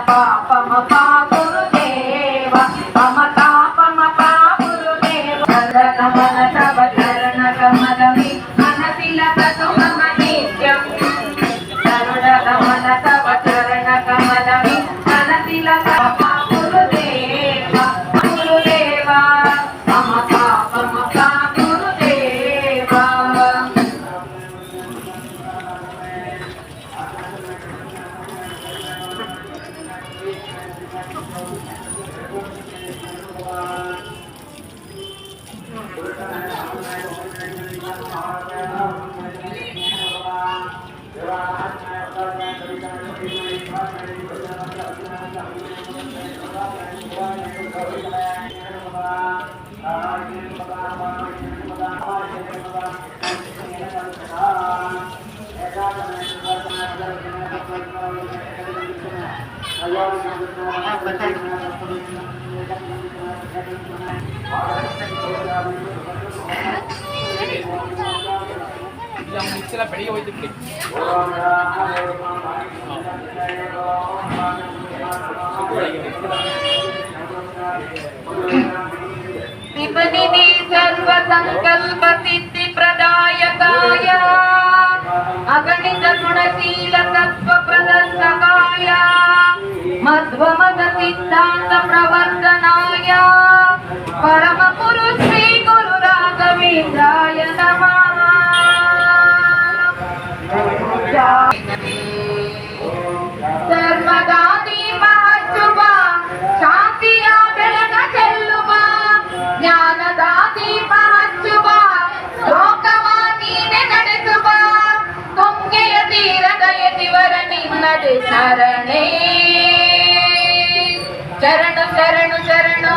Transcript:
ಪಮ ಗುರುದೇವ ಪಮ ಗುರುದೇವ ಕಮಲ ತವ ಚರಣ ಕಮಲವಿ ಮನಸಿಲಕತು ಮಮ ನಿತ್ಯಂ ಕರುಣ ಕಮಲ ತವ ಚರಣ ಕಮಲವಿ ಮನಸಿಲಕತು ಗುರುದೇವ ಗುರುದೇವ ಪಮ ಗುರುದೇವ. yang ಮಿಕ್ಸೆಲ್ಲ ಬೆಳಿಗ್ಗೆ ಹೋಯ್ತು ಬಿಡಿ. विपनिधि सर्व संकल्प सिद्धि प्रदायकाय अगणित गुणशील तत्व प्रदर्शकाय मध्वमद सिद्धांत प्रवर्तनाय परम गुरु श्री गुरु राघवेंद्राय नमः. सर्वदा दीप ಹಚ್ಚುವ ಶಾಂತಿಯ ಬೆಳಗ ಚೆಲ್ಲುವ ಜ್ಞಾನದ ದೀಪ ಹಚ್ಚುವ ಲೋಕವ ನೀನೆ ನಡೆಸುವ ತುಂಗೆಯ ತೀರದ ಎದಿವರ ನಿನ್ನದೆ ಶರಣೇ. ಶರಣು ಶರಣು ಶರಣು